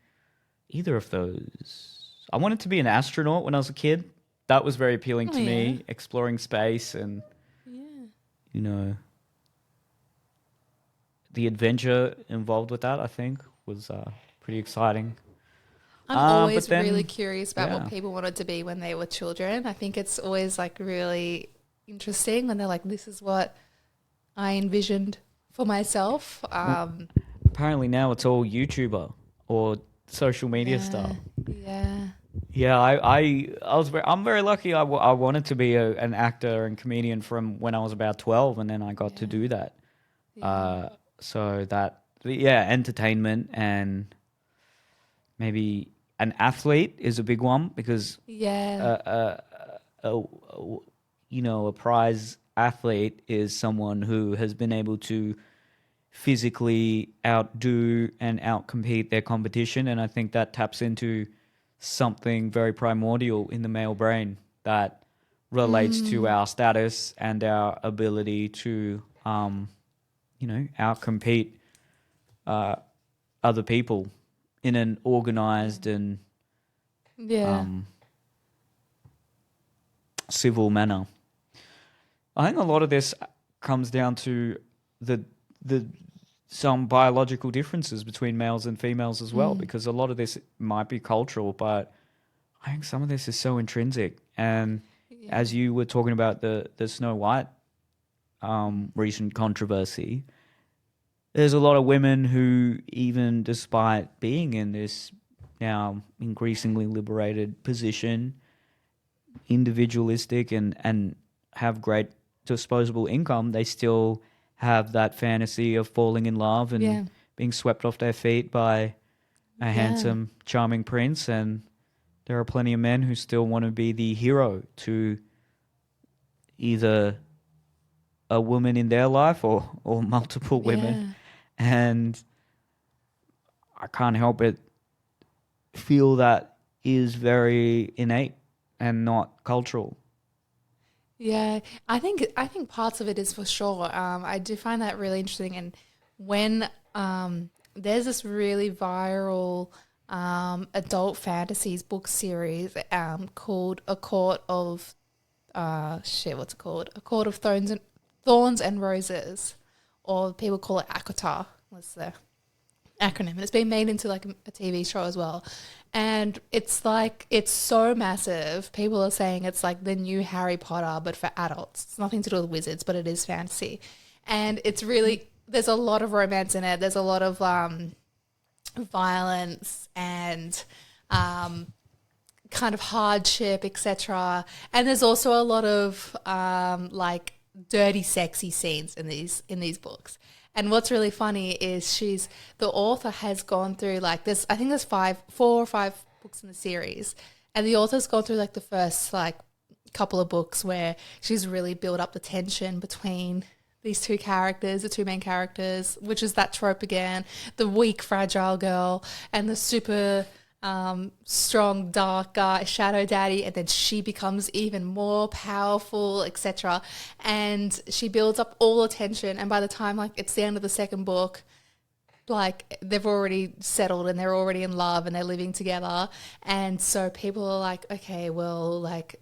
either of those. I wanted to be an astronaut when I was a kid. That was very appealing to me, exploring space and, the adventure involved with that, I think, was pretty exciting. I'm always But then, really curious about yeah. what people wanted to be when they were children. I think it's always like really interesting when they're like, this is what I envisioned for myself. Apparently now it's all YouTuber or social media Yeah, stuff. yeah, Yeah, I'm very lucky. I wanted to be an actor and comedian from when I was about 12, and then I got to yeah, do that. yeah, So that, yeah, entertainment and maybe an athlete is a big one because yeah, a a prize athlete is someone who has been able to physically outdo and outcompete their competition, and I think that taps into something very primordial in the male brain that relates to our status and our ability to outcompete other people in an organized and yeah, civil manner. I think a lot of this comes down to the some biological differences between males and females as well, because a lot of this might be cultural, but I think some of this is so intrinsic. And yeah, as you were talking about the Snow White recent controversy, there's a lot of women who, even despite being in this now increasingly liberated position, individualistic and have great disposable income, they still have that fantasy of falling in love and yeah, being swept off their feet by a yeah, handsome, charming prince. And there are plenty of men who still want to be the hero to either a woman in their life or multiple women. yeah. And I can't help but feel that is very innate and not cultural. Yeah, I think parts of it is for sure. I do find that really interesting, and when there's this really viral adult fantasies book series called A Court of what's it called? A Court of Thorns and Roses, or people call it ACOTAR. Was the acronym, and it's been made into like a TV show as well. And it's like, it's so massive. People are saying it's like the new Harry Potter, but for adults. It's nothing to do with wizards, but it is fantasy. And it's really, there's a lot of romance in it. There's a lot of violence and kind of hardship, etc. And there's also a lot of like dirty, sexy scenes in these books. And what's really funny is the author has gone through like this. I think there's 4 or 5 books in the series, and the author's gone through like the first like couple of books where she's really built up the tension between these two characters, the two main characters, which is that trope again, the weak, fragile girl and the super strong, dark guy, shadow daddy, and then she becomes even more powerful, etc. And she builds up all the tension, and by the time like it's the end of the second book, like they've already settled and they're already in love and they're living together. And so people are like, okay, well, like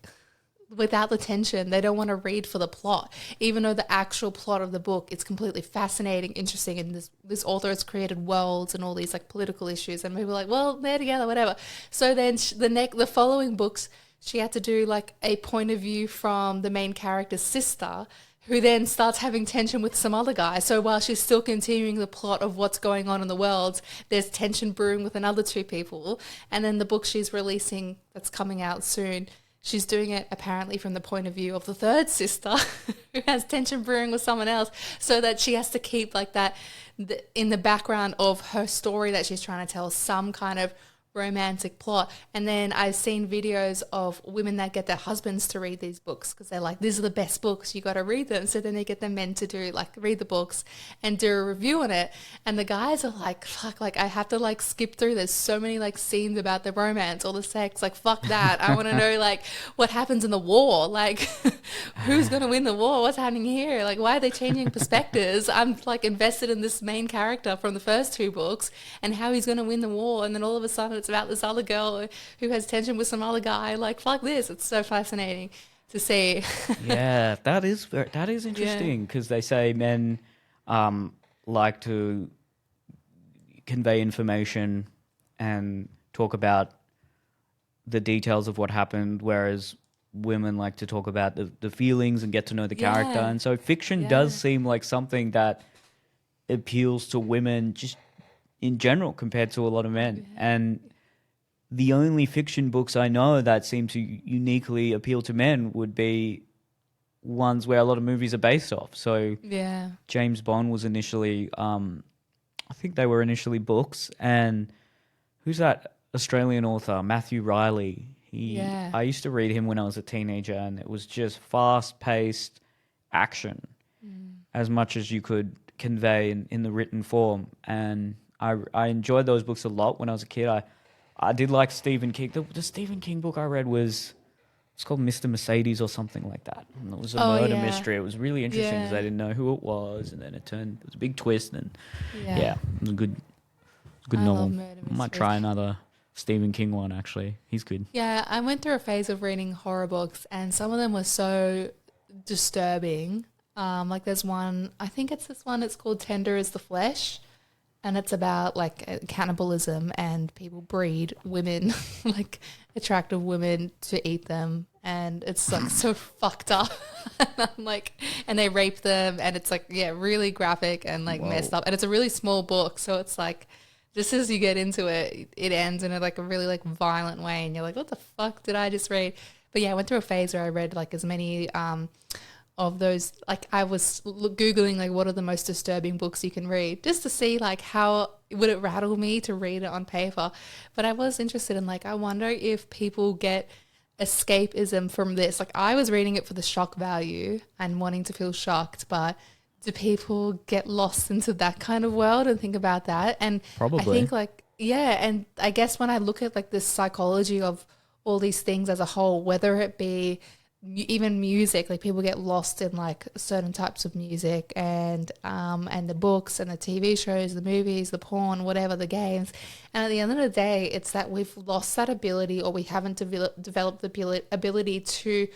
without the tension, they don't want to read for the plot, even though the actual plot of the book, it's completely fascinating, interesting, and this author has created worlds and all these like political issues, and people are like, well, they're together, whatever. So then the following books, she had to do like a point of view from the main character's sister, who then starts having tension with some other guy. So while she's still continuing the plot of what's going on in the world, there's tension brewing with another two people. And then the book she's releasing, that's coming out soon, she's doing it apparently from the point of view of the third sister who has tension brewing with someone else, so that she has to keep like that in the background of her story that she's trying to tell, some kind of romantic plot. And then I've seen videos of women that get their husbands to read these books because they're like, these are the best books, you got to read them. So then they get the men to read the books and do a review on it, and the guys are like, fuck, like I have to like skip through, there's so many like scenes about the romance or the sex, like fuck that, I want to know like what happens in the war, like who's gonna win the war, what's happening here, like why are they changing perspectives. I'm like invested in this main character from the first 2 books and how he's gonna win the war, and then all of a sudden it's about this other girl who has tension with some other guy. Like, fuck this. It's so fascinating to see. Yeah, that is interesting, because they say men like to convey information and talk about the details of what happened, whereas women like to talk about the feelings and get to know the character. Yeah. And so fiction Yeah. does seem like something that appeals to women just in general compared to a lot of men. And the only fiction books I know that seem to uniquely appeal to men would be ones where a lot of movies are based off. So Yeah. James Bond was initially, I think they were initially books. And who's that Australian author? Matthew Riley. Yeah. I used to read him when I was a teenager, and it was just fast-paced action as much as you could convey in the written form. And I enjoyed those books a lot when I was a kid. I did like Stephen King. The Stephen King book I read was, it's called Mr. Mercedes or something like that. And it was a murder mystery. It was really interesting because I didn't know who it was, and then it was a big twist. And it was a good novel. love murder I might try another Stephen King one, actually. He's good. Yeah, I went through a phase of reading horror books, and some of them were so disturbing. Like there's one, I think it's this one, it's called Tender is the Flesh, and it's about like cannibalism, and people breed women, like attractive women, to eat them, and it's like so fucked up. And I'm like, and they rape them, and it's like, yeah, really graphic and like messed up, and it's a really small book, so it's like, just as you get into it, it ends in a really like violent way, and you're like, what the fuck did I just read? But yeah, I went through a phase where I read like as many of those, like I was Googling like what are the most disturbing books you can read, just to see like how would it rattle me to read it on paper. But I was interested in like, I wonder if people get escapism from this. Like I was reading it for the shock value and wanting to feel shocked, but do people get lost into that kind of world and think about that? And Probably. I think like, yeah, and I guess when I look at like the psychology of all these things as a whole, whether it be even music, like people get lost in like certain types of music, and the books and the TV shows, the movies, the porn, whatever, the games. And at the end of the day, it's that we've lost that ability, or we haven't developed the ability to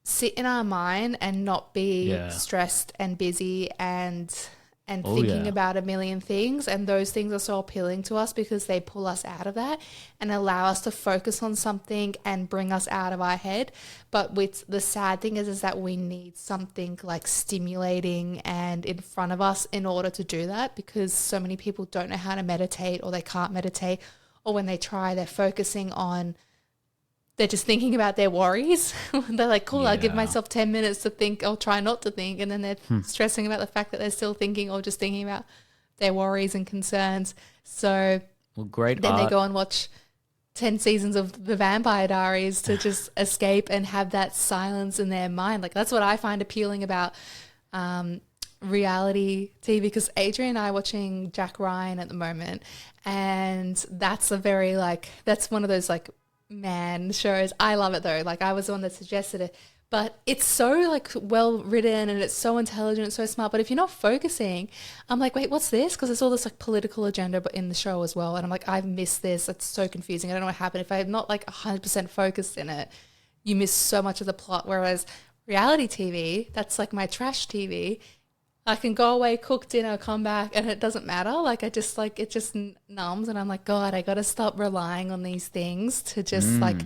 sit in our mind and not be stressed and busy and thinking about a million things. And those things are so appealing to us because they pull us out of that and allow us to focus on something and bring us out of our head. But the sad thing is that we need something like stimulating and in front of us in order to do that, because so many people don't know how to meditate, or they can't meditate, or when they try, they're just thinking about their worries. They're like, cool, I'll give myself 10 minutes to think. I'll try not to think. And then they're stressing about the fact that they're still thinking, or just thinking about their worries and concerns. So great then art. they go and watch 10 seasons of The Vampire Diaries to just escape and have that silence in their mind. Like that's what I find appealing about reality TV, because Adrian and I are watching Jack Ryan at the moment, and that's that's one of those like man shows. I love it though. Like I was the one that suggested it, but it's so like well written and it's so intelligent, it's so smart. But if you're not focusing, I'm like, wait, what's this? Because there's all this like political agenda but in the show as well, and I'm like, I've missed this. It's so confusing. I don't know what happened. If I'm not like 100% focused in it, you miss so much of the plot. Whereas reality TV, that's like my trash TV. I can go away, cook dinner, come back, and it doesn't matter. Like it just numbs, and I'm like, God, I got to stop relying on these things to just like,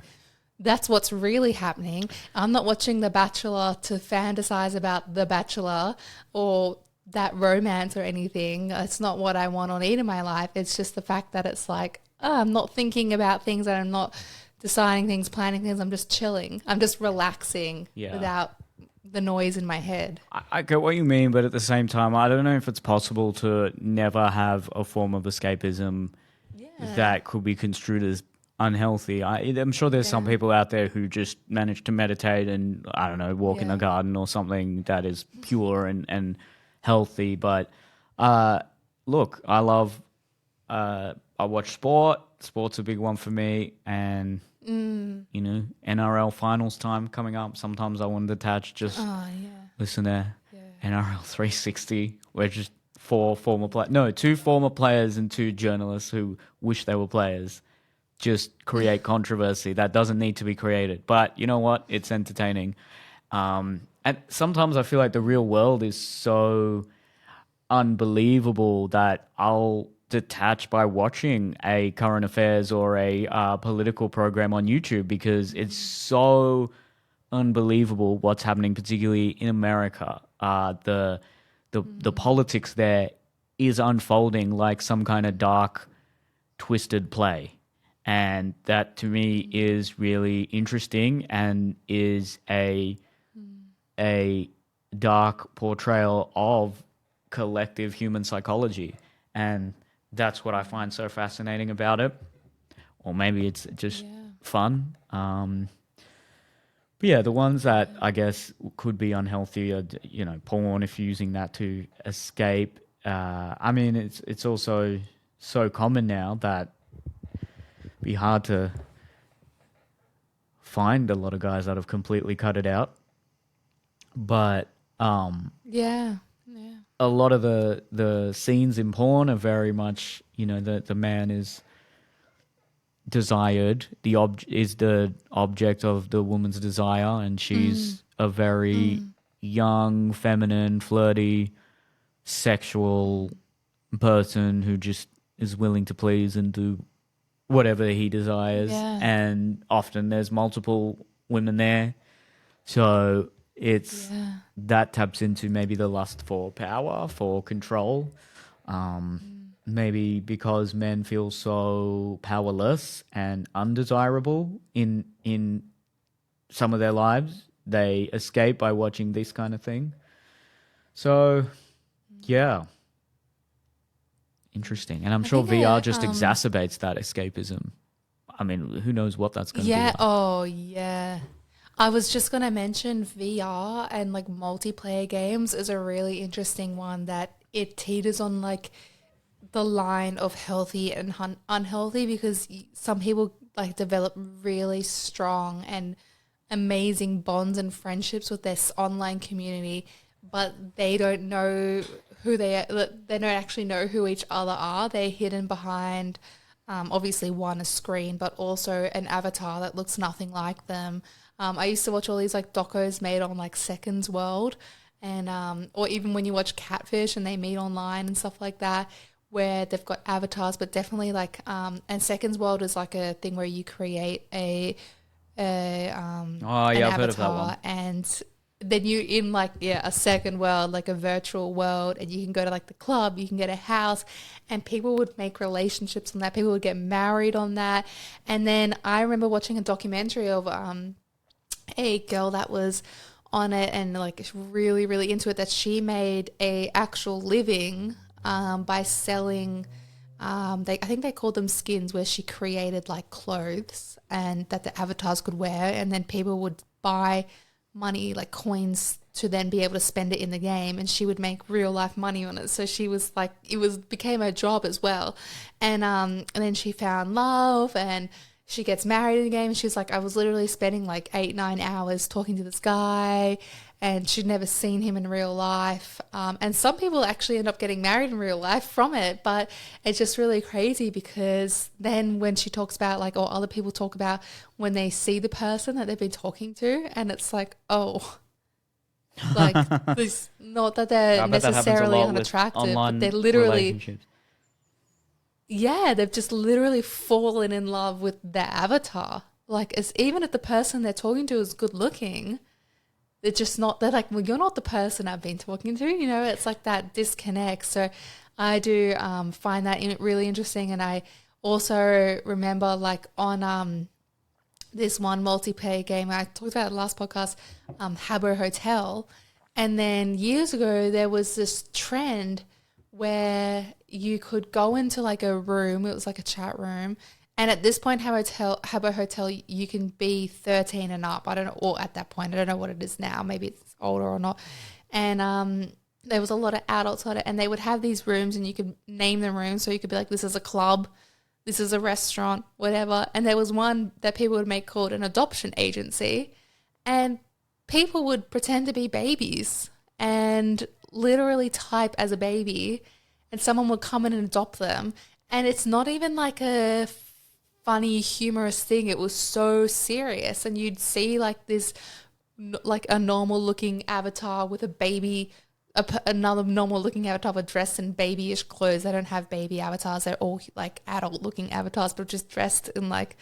that's what's really happening. I'm not watching The Bachelor to fantasize about The Bachelor or that romance or anything. It's not what I want or need in my life. It's just the fact that it's like, I'm not thinking about things, and I'm not deciding things, planning things. I'm just chilling. I'm just relaxing without the noise in my head. I get what you mean, but at the same time, I don't know if it's possible to never have a form of escapism that could be construed as unhealthy. I'm sure there's some people out there who just manage to meditate and, I don't know, walk in a garden or something that is pure and healthy. But look, I love, I watch sport. Sport's a big one for me. And you know, NRL finals time coming up. Sometimes I want to detach, just listen to NRL 360. We're just two former players and two journalists who wish they were players just create controversy that doesn't need to be created. But you know what? It's entertaining. And sometimes I feel like the real world is so unbelievable that I'll detach by watching a current affairs or a political program on YouTube, because it's so unbelievable what's happening, particularly in America. The politics there is unfolding like some kind of dark, twisted play. And that to me is really interesting and is a dark portrayal of collective human psychology. And that's what I find so fascinating about it. Or maybe it's just fun. But yeah, the ones that I guess could be unhealthy are, porn, if you're using that to escape. I mean, it's also so common now that it'd be hard to find a lot of guys that have completely cut it out. But Yeah. a lot of the scenes in porn are very much, the man is desired, is the object of the woman's desire, and she's a very young, feminine, flirty, sexual person who just is willing to please and do whatever he desires. Yeah. And often there's multiple women there, so it's that taps into maybe the lust for power, for control. Maybe because men feel so powerless and undesirable in some of their lives, they escape by watching this kind of thing. So, yeah. Interesting. And I'm sure VR just exacerbates that escapism. I mean, who knows what that's going to be like. Oh, yeah. I was just going to mention VR and like multiplayer games is a really interesting one that it teeters on like the line of healthy and unhealthy, because some people like develop really strong and amazing bonds and friendships with this online community, but they don't know who they are. They don't actually know who each other are. They're hidden behind obviously one, a screen, but also an avatar that looks nothing like them. I used to watch all these like docos made on like Seconds World, and or even when you watch Catfish and they meet online and stuff like that, where they've got avatars, but definitely like and Seconds World is like a thing where you create an I've heard of that one. and then you in like a second world, like a virtual world, and you can go to like the club, you can get a house, and people would make relationships on that. People would get married on that. And then I remember watching a documentary of a girl that was on it and like really, really into it, that she made a actual living by selling I think they called them skins, where she created like clothes and that the avatars could wear, and then people would buy money, like coins, to then be able to spend it in the game, and she would make real life money on it. So she was like, became her job as well. And then she found love and she gets married in the game, and she's like, I was literally spending like 8-9 hours talking to this guy, and she'd never seen him in real life. And some people actually end up getting married in real life from it, but it's just really crazy, because then when she talks about like, or other people talk about when they see the person that they've been talking to, and it's like, oh, like this, not that they're necessarily unattractive, but they're literally, they've just literally fallen in love with their avatar. Like, even if the person they're talking to is good looking, they're just not, they're like, well, you're not the person I've been talking to, it's like that disconnect. So I do find that really interesting. And I also remember like on this one multiplayer game, I talked about it in the last podcast, Habbo Hotel. And then years ago, there was this trend where you could go into like a room, it was like a chat room, and at this point, Habbo Hotel, you can be 13 and up. I don't know, or at that point, I don't know what it is now. Maybe it's older or not. And there was a lot of adults on it, and they would have these rooms, and you could name the rooms. So you could be like, this is a club, this is a restaurant, whatever. And there was one that people would make called an adoption agency, and people would pretend to be babies and literally type as a baby, and someone would come in and adopt them. And it's not even like a funny, humorous thing. It was so serious, and you'd see like this, like a normal looking avatar with a baby another normal looking avatar but dressed in babyish clothes. They don't have baby avatars. They're all like adult looking avatars, but just dressed in like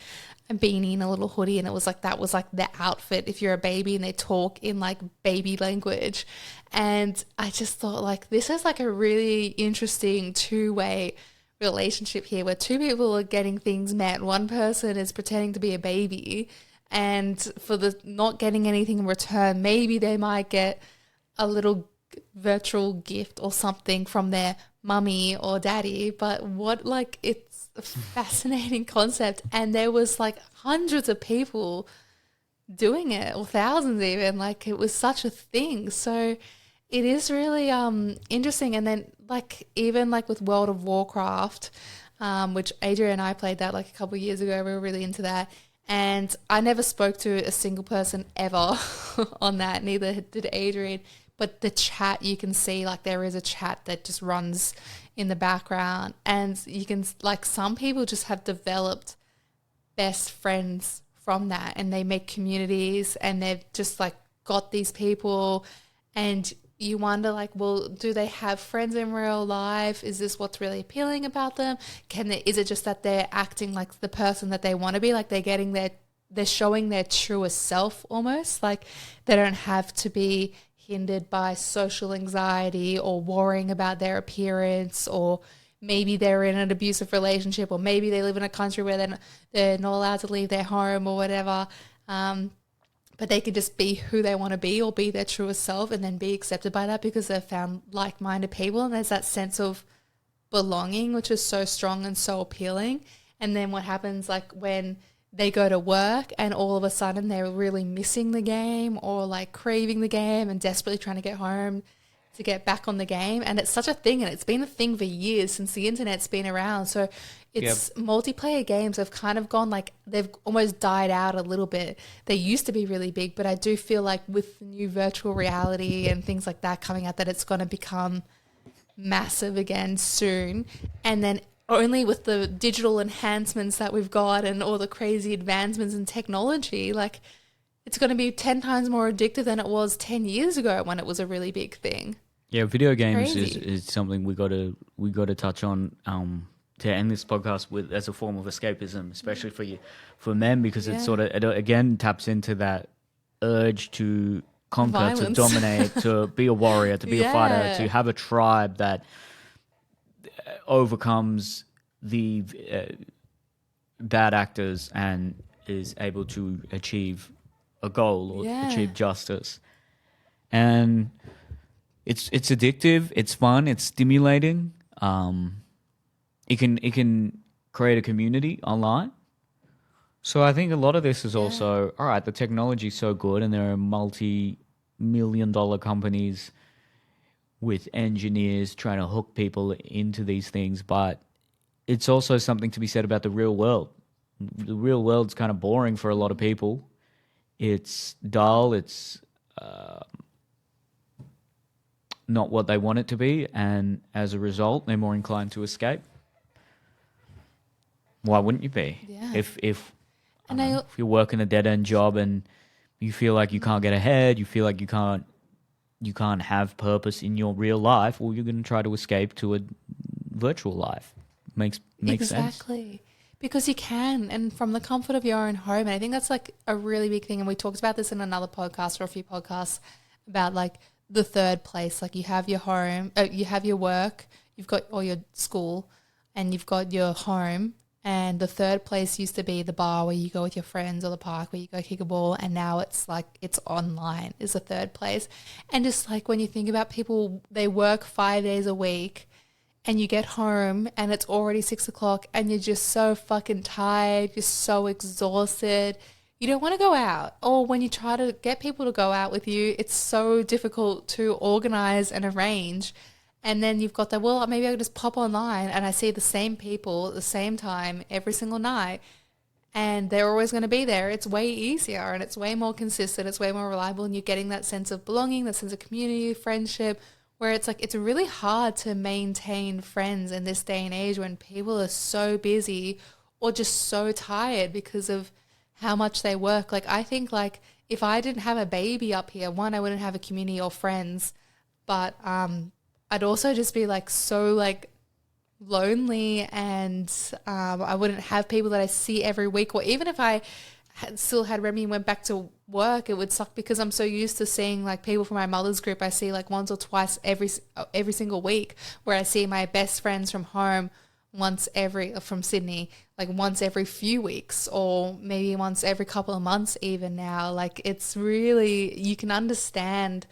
a beanie and a little hoodie. And it was like, that was like the outfit if you're a baby, and they talk in like baby language. And I just thought like, this is like a really interesting two-way relationship here where two people are getting things met. One person is pretending to be a baby, and for the not getting anything in return, maybe they might get a little virtual gift or something from their mummy or daddy. But what, like, it's a fascinating concept. And there was like hundreds of people doing it, or thousands even. Like, it was such a thing. So it is really interesting. And then like even like with World of Warcraft, which Adrian and I played that like a couple of years ago. We were really into that. And I never spoke to a single person ever on that. Neither did Adrian. But the chat, you can see like there is a chat that just runs in the background. And you can, like, some people just have developed best friends from that. And they make communities, and they've just like got these people. And you wonder like, well, do they have friends in real life? Is this what's really appealing about them? Is it just that they're acting like the person that they want to be? Like they're showing their truest self almost. Like they don't have to be hindered by social anxiety or worrying about their appearance, or maybe they're in an abusive relationship, or maybe they live in a country where they're not allowed to leave their home or whatever. But they could just be who they want to be, or be their truest self, and then be accepted by that because they've found like-minded people. And there's that sense of belonging, which is so strong and so appealing. And then what happens like when they go to work and all of a sudden they're really missing the game, or like craving the game and desperately trying to get home to get back on the game. And it's such a thing, and it's been a thing for years since the internet's been around. So it's multiplayer games have kind of gone like, they've almost died out a little bit. They used to be really big, but I do feel like with the new virtual reality and things like that coming out, that it's going to become massive again soon. And then only with the digital enhancements that we've got and all the crazy advancements in technology, like it's going to be 10 times more addictive than it was 10 years ago when it was a really big thing. Yeah, video games is something we got to touch on to end this podcast with, as a form of escapism, especially for men, because it sort of, it again taps into that urge to conquer, violence, to dominate, to be a warrior, to be a fighter, to have a tribe that overcomes the bad actors and is able to achieve a goal or achieve justice. And it's addictive, it's fun, it's stimulating. It can create a community online. So I think a lot of this is also, all right, the technology's so good and there are multi-million-dollar companies with engineers trying to hook people into these things, but it's also something to be said about the real world. The real world's kind of boring for a lot of people. It's dull, it's not what they want it to be, and as a result, they're more inclined to escape. Why wouldn't you be? Yeah. If you're working a dead-end job and you feel like you can't get ahead, you feel like you can't have purpose in your real life, well, you're going to try to escape to a virtual life. Makes sense. Exactly. Because you can, and from the comfort of your own home. And I think that's like a really big thing. And we talked about this in another podcast or a few podcasts about like the third place. Like you have your home, you have your work, you've got all your school, and you've got your home. And the third place used to be the bar where you go with your friends, or the park where you go kick a ball. And now it's like, it's online is the third place. And just like when you think about people, they work 5 days a week and you get home and it's already 6 o'clock and you're just so fucking tired. You're so exhausted. You don't want to go out. Or when you try to get people to go out with you, it's so difficult to organize and arrange. And then you've got that, well, maybe I could just pop online and I see the same people at the same time every single night and they're always going to be there. It's way easier and it's way more consistent. It's way more reliable, and you're getting that sense of belonging, that sense of community, friendship, where it's like it's really hard to maintain friends in this day and age when people are so busy or just so tired because of how much they work. Like I think like if I didn't have a baby up here, one, I wouldn't have a community or friends. but I'd also just be like so like lonely, and I wouldn't have people that I see every week, or even if I still had Remy and went back to work, it would suck because I'm so used to seeing like people from my mother's group. I see like once or twice every single week, where I see my best friends from home from Sydney, like once every few weeks, or maybe once every couple of months even now. Like it's really, you can understand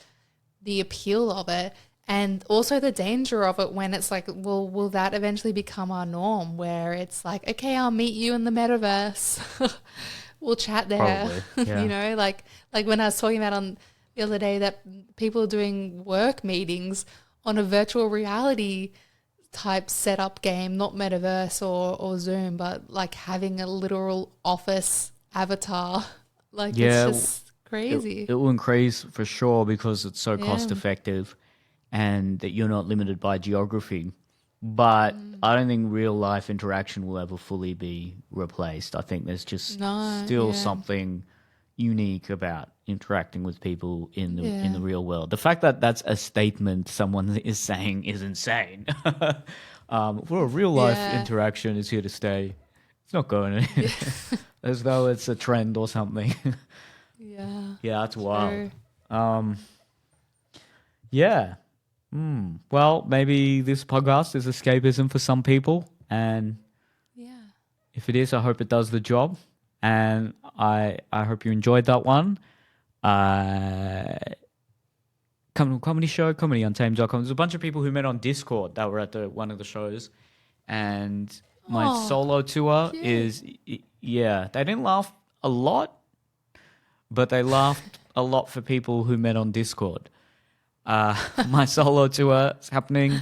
the appeal of it. And also the danger of it when it's like, well, will that eventually become our norm, where it's like, okay, I'll meet you in the metaverse. We'll chat there. Probably, yeah. You know, like when I was talking about on the other day that people are doing work meetings on a virtual reality type setup game, not metaverse or Zoom, but like having a literal office avatar. Like Yeah, it's just crazy. it will increase for sure because it's so Yeah. cost effective and that you're not limited by geography. But I don't think real life interaction will ever fully be replaced. I think there's just still something unique about interacting with people in the real world. The fact that that's a statement someone is saying is insane. For a real life interaction is here to stay. It's not going as though it's a trend or something. Yeah. Yeah, that's wild. Yeah. Well, maybe this podcast is escapism for some people, and if it is, I hope it does the job. And I hope you enjoyed that one. Comedy show, comedyuntamed.com. There's a bunch of people who met on Discord that were at one of the shows, and my solo tour is they didn't laugh a lot, but they laughed a lot for people who met on Discord. My solo tour is happening,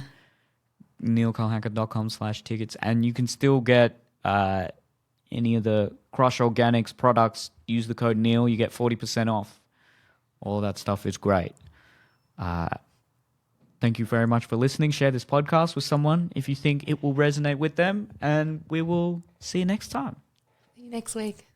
neilcarlhackett.com/tickets, and you can still get any of the Crush Organics products. Use the code Neil, you get 40% off. All that stuff is great. Thank you very much for listening. Share this podcast with someone if you think it will resonate with them, and we will see you next time. See you next week.